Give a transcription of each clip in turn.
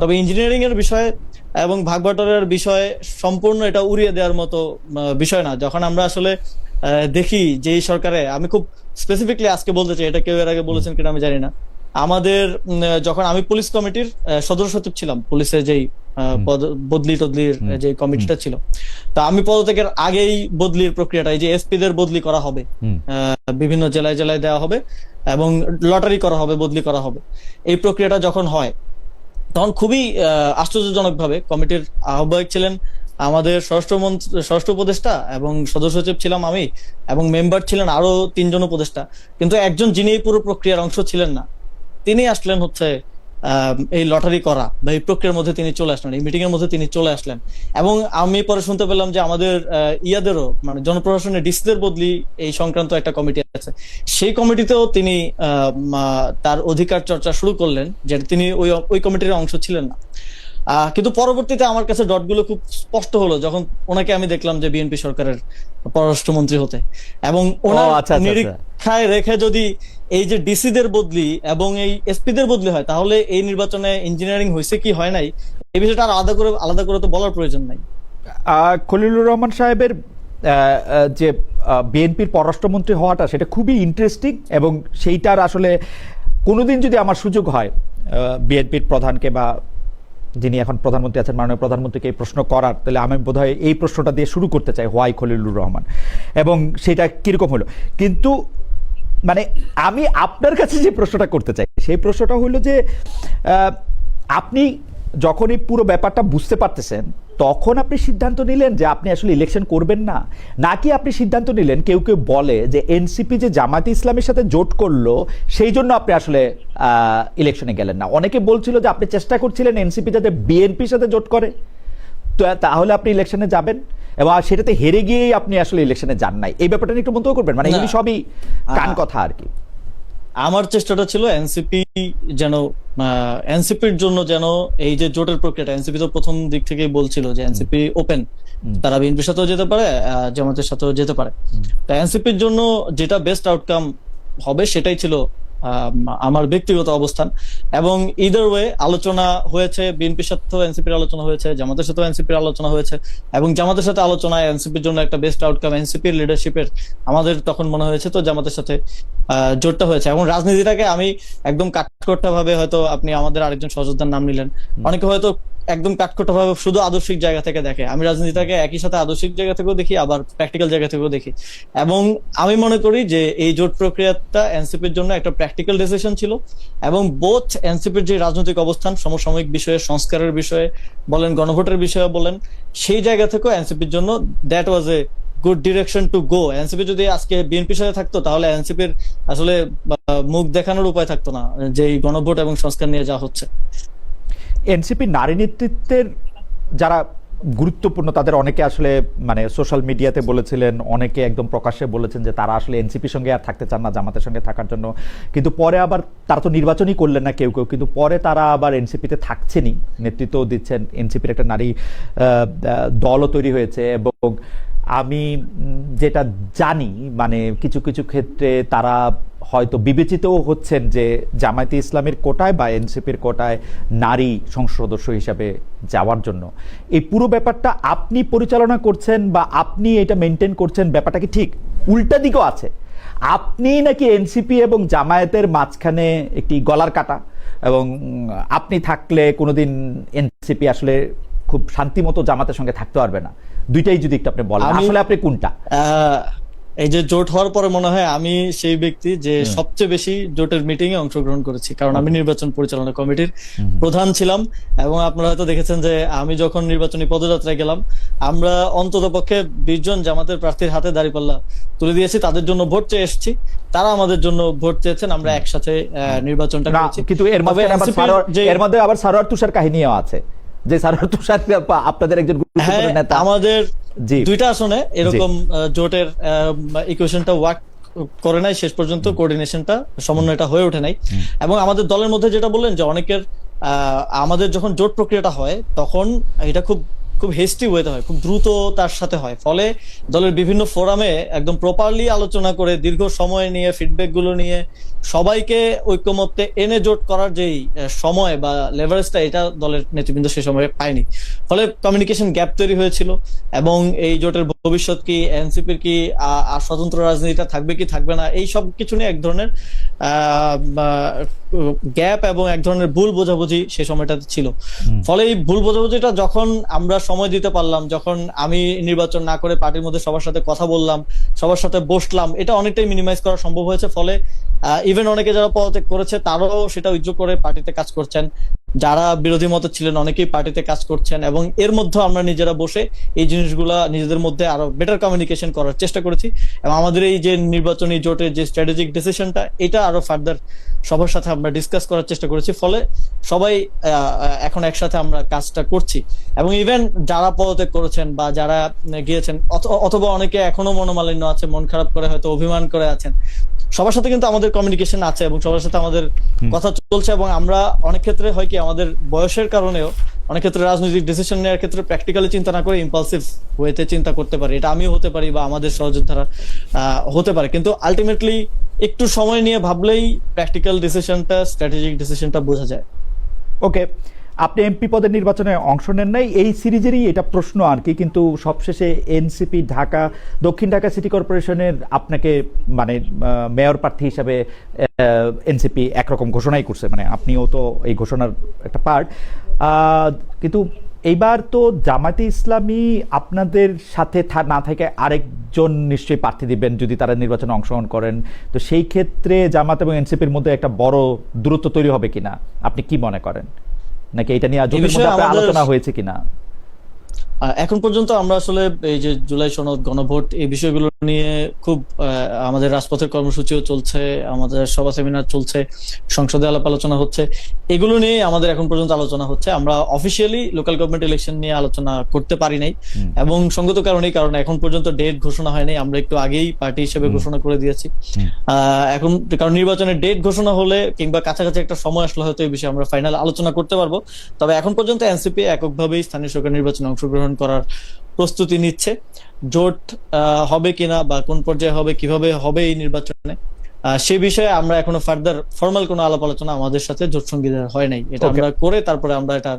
তবে ইঞ্জিনিয়ারিং এর বিষয়ে এবং ভাগবাটোয়ারার বিষয়ে সম্পূর্ণ এটা উড়িয়ে দেওয়ার মতো বিষয় না। যখন আমরা আসলে দেখি যে এই সরকারে, আমি খুব স্পেসিফিকলি আজকে বলতে চাই, এটা কেউ এর আগে বলেছেন কিনা আমি জানি না, আমাদের যখন আমি পুলিশ কমিটির সদস্য সচিব ছিলাম, পুলিশের যেই বদলি টদলির যে কমিটিটা ছিল, তা আমি পদত্যাগের আগেই বদলির প্রক্রিয়াটা, এই যে এসপি দের বদলি করা হবে, বিভিন্ন জেলায় জেলায় দেওয়া হবে এবং লটারি করা হবে, বদলি করা হবে, এই প্রক্রিয়াটা যখন হয় তখন খুবই আশ্চর্যজনক ভাবে কমিটির আহ্বায়ক ছিলেন আমাদের স্বরাষ্ট্র উপদেষ্টা এবং সদস্য সচিব ছিলাম আমি, এবং মেম্বার ছিলেন আরো 3 জন উপদেষ্টা, কিন্তু একজন যিনি এই পুরো প্রক্রিয়ার অংশ ছিলেন না, তিনি আসলেন হচ্ছে এই লটারি করা বা এই প্রক্রিয়ার মধ্যে তিনি চলে আসলেন, এই মিটিং এর মধ্যে তিনি চলে আসলেন। এবং আমি পরে শুনতে পেলাম যে আমাদের ইয়াদেরও মানে জনপ্রশাসনের ডিসিদের বদলি এই সংক্রান্ত একটা কমিটি আছে, সেই কমিটিতেও তিনি তার অধিকার চর্চা শুরু করলেন, যেটা তিনি ওই কমিটির অংশ ছিলেন না। কিন্তু পরবর্তীতে আমার কাছে ডটগুলো খুব স্পষ্ট হলো যখন ওনাকে আমি দেখলাম যে বিএনপি সরকারের পররাষ্ট্রমন্ত্রী হতে, এবং ওনার নিরীক্ষায় রেখে যদি এই যে ডিসিদের বদলি এবং এই এসপি দের বদলি হয়, তাহলে এই নির্বাচনে ইঞ্জিনিয়ারিং হয়েছে কি হয় নাই, এই বিষয়টা আর আলাদা করে তো বলার প্রয়োজন নাই। খলিলুর রহমান সাহেবের যে বিএনপির পররাষ্ট্রমন্ত্রী হওয়াটা, সেটা খুবই ইন্টারেস্টিং, এবং সেইটার আসলে কোনোদিন যদি আমার সুযোগ হয় বিএনপির প্রধানকে বা যিনি এখন প্রধানমন্ত্রী আছেন মাননীয় প্রধানমন্ত্রীকে এই প্রশ্ন করার, তাহলে আমি বোধহয় এই প্রশ্নটা দিয়ে শুরু করতে চাই, হোয়াই খলিলুর রহমান, এবং সেটা কিরকম হলো। কিন্তু মানে আমি আপনার কাছে যে প্রশ্নটা করতে চাই সেই প্রশ্নটা হলো যে আপনি যখন এই পুরো ব্যাপারটা বুঝতে পারতেছেন, তখন আপনি সিদ্ধান্ত নিলেন যে আপনি আসলে ইলেকশন করবেন না, নাকি আপনি সিদ্ধান্ত নিলেন, কেউ কেউ বলে যে এনসিপি যে জামায়াতে ইসলামের সাথে জোট করলো সেই জন্য আপনি আসলে ইলেকশনে গেলেন না? অনেকে বলছিল যে আপনি চেষ্টা করছিলেন এনসিপি যাতে বিএনপির সাথে জোট করে, তো তাহলে আপনি ইলেকশনে যাবেন, এবং সেটাতে হেরে গিয়েই আপনি আসলে ইলেকশনে যান নাই। এই ব্যাপারটা নিয়ে একটু মন্তব্য করবেন? মানে এগুলি সবই কান কথা আর কি। আমার চেষ্টাটা ছিল এনসিপির জন্য যেন এই যে জোটের প্রক্রিয়াটা, এনসিপি তো প্রথম দিক থেকেই বলছিল যে এনসিপি ওপেন, তারা বিএনপির সাথেও যেতে পারে, জামাতের সাথেও যেতে পারে, তো এনসিপির জন্য যেটা বেস্ট আউটকাম হবে সেটাই ছিল আমার ব্যক্তিগত অবস্থান। এবং ইদার ওয়ে আলোচনা হয়েছে, বিএনপির সাথেও এনসিপির আলোচনা হয়েছে, জামাতের সাথেও এনসিপির আলোচনা হয়েছে, এবং জামাতের সাথে আলোচনায় এনসিপির জন্য একটা বেস্ট আউটকাম এনসিপির লিডারশিপের আমাদের তখন মনে হয়েছে, তো জামাতের সাথে জোটটা হয়েছে। এবং রাজনীতিটাকে আমি একদম কাঠখোট্টা ভাবে, হয়তো আপনি আমাদের আরেকজন সহযোদ্ধার নাম নিলেন, অনেকে হয়তো একদম কাঠখোট্টা ভাবে শুধু আদর্শিক জায়গা থেকে দেখে, আমি রাজনীতিটাকে একই সাথে আদর্শিক জায়গা থেকেও দেখি, আবার প্র্যাকটিক্যাল জায়গা থেকেও দেখি। এবং আমি মনে করি যে এই জোট প্রক্রিয়াটা এনসিপির জন্য একটা প্র্যাকটিক্যাল ডিসিশন ছিল, এবং বোথ এনসিপির যে রাজনৈতিক অবস্থান, সমসাময়িক বিষয়ে, সংস্কারের বিষয়ে বলেন, গণভোটের বিষয়ে বলেন, সেই জায়গা থেকেও এনসিপির জন্য that was a good direction to go. NCP যদি আজকে বিএনপির সাথে থাকতো, তাহলে এনসিপির আসলে মুখ দেখানোর উপায় থাকতো না যে এই গণভোট এবং সংস্কার নিয়ে যা হচ্ছে। এনসিপি নারী নেতৃত্বের যারা গুরুত্বপূর্ণ, তাদের অনেকে আসলে মানে সোশ্যাল মিডিয়াতে বলেছিলেন, অনেকে একদম প্রকাশ্যে বলেছেন যে তারা আসলে এনসিপির সঙ্গে আর থাকতে চান না, জামাতের সঙ্গে থাকার জন্য। কিন্তু পরে আবার তারা তো নির্বাচনই করলেন না কেউ কেউ, কিন্তু পরে তারা আবার এনসিপিতে থাকছেনই, নেতৃত্বও দিচ্ছেন, এনসিপির একটা নারী দলও তৈরি হয়েছে। এবং আমি যেটা জানি, মানে কিছু কিছু ক্ষেত্রে তারা হয়তো বিবেচিতও হচ্ছেন যে জামায়াতে ইসলামের কোটায় বা এনসিপির কোটায় নারী সংসদ সদস্য হিসাবে যাওয়ার জন্য। এই পুরো ব্যাপারটা আপনি পরিচালনা করছেন বা আপনি এটা মেনটেন করছেন, ব্যাপারটা কি ঠিক? উল্টা দিকও আছে, আপনি নাকি এনসিপি এবং জামায়াতের মাঝখানে একটি গলার কাটা, এবং আপনি থাকলে কোনোদিন এনসিপি আসলে খুব শান্তিমতো জামাতের সঙ্গে থাকতে পারবে না। দুইটাই যদি একটু আপনি বলেন, আসলে আপনি কোনটা? এই যে জোট হওয়ার পরে মনে হয় আমি সেই ব্যক্তি যে সবচেয়ে বেশি জোটের মিটিং এ অংশগ্রহণ করেছি, কারণ আমি নির্বাচন পরিচালনা কমিটির প্রধান ছিলাম। এবং আপনারা হয়তো দেখেছেন যে আমি যখন নির্বাচনী পদযাত্রায় গেলাম, আমরা অন্তত পক্ষে 20 জন জামাতের প্রার্থীর হাতে দাঁড়িপাল্লা তুলে দিয়েছি, তাদের জন্য ভোট চেয়ে এসেছি, তারা আমাদের জন্য ভোট চেয়েছেন, আমরা একসাথে নির্বাচনটা করেছি। কিন্তু এর মধ্যে আবার সারোয়ার তুষার কাহিনীও আছে, যে সারোয়ার তুষার আপনাদের একজন গুরুত্বপূর্ণ নেতা। আমাদের দুইটা আসনে এরকম জোটের ইকুয়েশনটা ওয়ার্ক করে নাই শেষ পর্যন্ত, কোঅর্ডিনেশনটা, সমন্বয়টা হয়ে ওঠে নাই। এবং আমাদের দলের মধ্যে যেটা বললেন যে অনেকের আমাদের যখন জোট প্রক্রিয়াটা হয় তখন এটা খুব খুব হেস্টি ওয়েতে হয়, খুব দ্রুত তার সাথে হয়। ফলে দলের বিভিন্ন ফোরামে একদম প্রপারলি আলোচনা করে দীর্ঘ সময় নিয়ে ফিডব্যাক গুলো নিয়ে সবাইকে ঐক্যমত্যে এনে জোট করার যেই সময় বা লেভারেজটা, এটা দলের নেতৃবৃন্দ সে সময় পায়নি। ফলে কমিউনিকেশন গ্যাপ তৈরি হয়েছিল। এবং এই জোটের ভবিষ্যৎ কি, এনসিপির কি স্বতন্ত্র রাজনীতিটা থাকবে কি থাকবে না, এই সব কিছু নিয়ে এক ধরনের গ্যাপ এবং এক ধরনের ভুল বোঝাবুঝি সে সময়টাতে ছিল। ফলে এই ভুল বোঝাবুঝিটা যখন আমরা সময় দিতে পারলাম, যখন আমি নির্বাচন না করে পার্টির মধ্যে সবার সাথে কথা বললাম, সবার সাথে বসলাম, এটা অনেকটাই মিনিমাইজ করা সম্ভব হয়েছে। ফলে ইভেন অনেকে যারা পদত্যাগ করেছে তারাও সেটা উইথড্র করে পার্টিতে কাজ করছেন, যারা বিরোধী মতে ছিলেন অনেকেই পার্টিতে কাজ করছেন। এবং এর মধ্যে আমরা নিজেরা বসে এই জিনিসগুলা নিজেদের মধ্যে আরো বেটার কমিউনিকেশন করার চেষ্টা করেছি। এবং আমাদের এই যে নির্বাচনী জোটের যে স্ট্র্যাটেজিক ডিসিশনটা, এটা আরো ফার্দার সবার সাথে আমরা ডিসকাস করার চেষ্টা করেছি। ফলে সবাই এখন একসাথে আমরা কাজটা করছি। এবং ইভেন যারা পদত্যাগ করেছেন বা যারা গিয়েছেন, অথবা অনেকে এখনো মনোমালিন্য আছে, মন খারাপ করে হয়তো অভিমান করে আছেন, সবার সাথে কিন্তু আমাদের কমিউনিকেশন আছে এবং সবার সাথে আমাদের কথা চলছে। এবং আমরা অনেক ক্ষেত্রে হয় কি, আমাদের বয়সের কারণেও অনেক ক্ষেত্রে রাজনৈতিক ডিসিশন নেওয়ার ক্ষেত্রে প্র্যাকটিক্যালি চিন্তা না করে ইম্পালসিভ ওয়েতে চিন্তা করতে পারি। এটা আমিও হতে পারি বা আমাদের সহযোদ্ধারা হতে পারে, কিন্তু আলটিমেটলি একটু সময় নিয়ে ভাবলেই প্র্যাকটিক্যাল ডিসিশনটা, স্ট্র্যাটেজিক ডিসিশনটা বোঝা যায়। ওকে, আপনি এমপি পদের নির্বাচনে অংশ নেন নাই, এই সিরিজেরই এটা প্রশ্ন আর কি, কিন্তু সবশেষে এনসিপি ঢাকা, দক্ষিণ ঢাকা সিটি কর্পোরেশনের আপনাকে মানে মেয়র প্রার্থী হিসাবে এনসিপি একরকম ঘোষণাই করছে, মানে আপনিও তো এই ঘোষণার একটা পার্ট। কিন্তু এইবার তো জামায়াতে ইসলামী আপনাদের সাথে না থেকে আরেকজন নিশ্চয়ই প্রার্থী দিবেন যদি তারা নির্বাচনে অংশগ্রহণ করেন। তো সেই ক্ষেত্রে জামাত এবং এনসিপির মধ্যে একটা বড় দূরত্ব তৈরি হবে কিনা, আপনি কি মনে করেন? নাকি এটা নিয়ে আলোচনা হয়েছে কিনা? এখন পর্যন্ত আমরা আসলে এই যে জুলাই সনদ, গণভোট, এই বিষয়গুলো নিয়ে খুব আমাদের রাজপথের কর্মসূচিও চলছে, আমাদের সভা সেমিনার চলছে, সংসদে আলাপ আলোচনা হচ্ছে, এগুলো নিয়ে আমাদের এখন পর্যন্ত আলোচনা হচ্ছে। আমরা অফিসিয়ালি লোকাল গভর্নমেন্ট ইলেকশন নিয়ে আলোচনা করতে পারি নাই, এবং সঙ্গত কারণেই, কারণ এখন পর্যন্ত ডেট ঘোষণা হয় নাই। আমরা একটু আগেই পার্টি হিসেবে ঘোষণা করে দিয়েছি। এখন কারণ নির্বাচনের ডেট ঘোষণা হলে কিংবা কাছাকাছি একটা সময় আসলে হয়তো এই বিষয়ে আমরা ফাইনাল আলোচনা করতে পারবো। তবে এখন পর্যন্ত এনসিপি এককভাবেই স্থানীয় সরকার নির্বাচনে অংশগ্রহণ করার প্রস্তুতি নিচ্ছে। জোট হবে কিনা বা কোন পর্যায়ে হবে, কিভাবে হবে এই নির্বাচনে, সে বিষয়ে আমরা এখনো ফার্দার ফর্মাল কোনো আলাপ আলোচনা আমাদের সাথে জোট সঙ্গীদের হয় নাই। এটা আমরা করে তারপরে আমরা এটা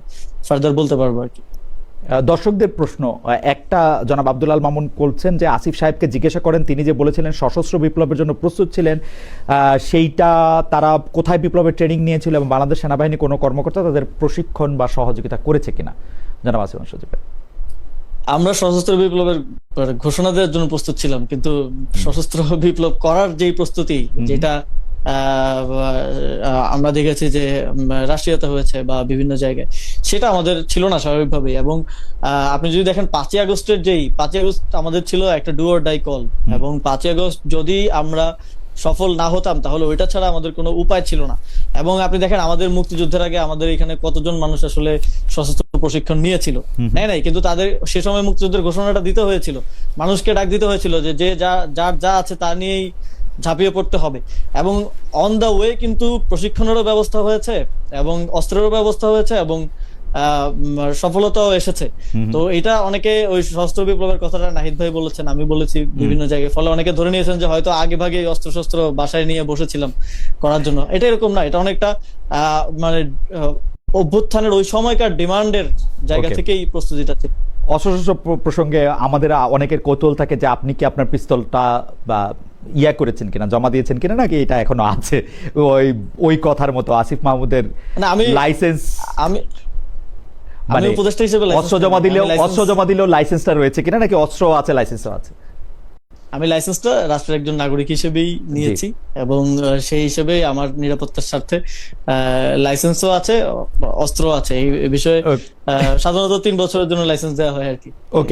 ফার্দার বলতে পারবো আর কি। দর্শকদের প্রশ্ন একটা, জনাব আব্দুল আল মামুন বলছেন যে আসিফ সাহেবকে জিজ্ঞাসা করেন, তিনি যে বলেছিলেন সশস্ত্র বিপ্লবের জন্য প্রস্তুত ছিলেন, সেইটা তারা কোথায় বিপ্লবের ট্রেনিং নিয়েছিল এবং বাংলাদেশ সেনাবাহিনী কোনো কর্মকর্তা তাদের প্রশিক্ষণ বা সহযোগিতা করেছে কিনা? জনাব আসিফ সজীব। আমরা সশস্ত্র বিপ্লবের ঘোষণা দেওয়ার জন্য প্রস্তুত ছিলাম, কিন্তু সশস্ত্র বিপ্লব করার যেই প্রস্তুতি, যেটা আমরা দেখেছি যে রাশিয়াতে হয়েছে বা বিভিন্ন জায়গায়, সেটা আমাদের ছিল না স্বাভাবিকভাবেই। এবং আপনি যদি দেখেন 5ই আগস্টের 5ই আগস্ট আমাদের ছিল একটা ডু অর ডাই কল, এবং 5ই আগস্ট যদি আমরা সফল না হতাম তাহলে ওইটা ছাড়া আমাদের কোনো উপায় ছিল না। এবং আপনি দেখেন আমাদের মুক্তিযুদ্ধের আগে আমাদের এখানে কতজন মানুষ আসলে সশস্ত্র প্রশিক্ষণ নিয়েছিল, নাই, কিন্তু তাদের সে সময় মুক্তিযুদ্ধের ঘোষণাটা দিতে হয়েছিল, মানুষকে ডাক দিতে হয়েছিল যে যার যা আছে তা নিয়েই ঝাঁপিয়ে পড়তে হবে। এবং অন দা ওয়ে কিন্তু প্রশিক্ষণেরও ব্যবস্থা হয়েছে এবং অস্ত্রেরও ব্যবস্থা হয়েছে এবং সফলতাও এসেছে। তো এটা অনেকে ওই সশস্ত্র বিপ্লবের কথাটা নাহিদ ভাই বলেছেন, আমি বলেছি বিভিন্ন জায়গায়, ফলে অনেকে ধরে নিয়েছেন যে হয়তো আগে ভাগে অস্ত্র শস্ত্র বাসায় নিয়ে বসেছিলাম করার জন্য। এটা এরকম না, এটা অনেকটা মানে অভ্যুত্থানের ওই সময়কার ডিমান্ডের জায়গা থেকেই প্রস্তুতিটা ছিল। অস্ত্র প্রসঙ্গে আমাদের অনেকের কৌতূহল থাকে যে আপনি কি আপনার পিস্তলটা বা ইয়া করেছেন কিনা, জমা দিয়েছেন কিনা, নাকি এটা এখনো আছে ওই কথার মতো আসিফ মাহমুদের লাইসেন্স? আমি উপদেষ্টা হিসেবে অস্ত্র জমা দিলেও লাইসেন্সটা রয়েছে কিনা, নাকি অস্ত্র আছে লাইসেন্সও আছে? আমি লাইসেন্সটা রাষ্ট্রের একজন নাগরিক হিসেবেই নিয়েছি, এবং সেই হিসেবে আমার নিরাপত্তার স্বার্থে লাইসেন্সও আছে, অস্ত্র আছে। এই বিষয়ে সাধারণত 3 বছরের জন্য লাইসেন্স দেওয়া হয় আর কি। ওকে।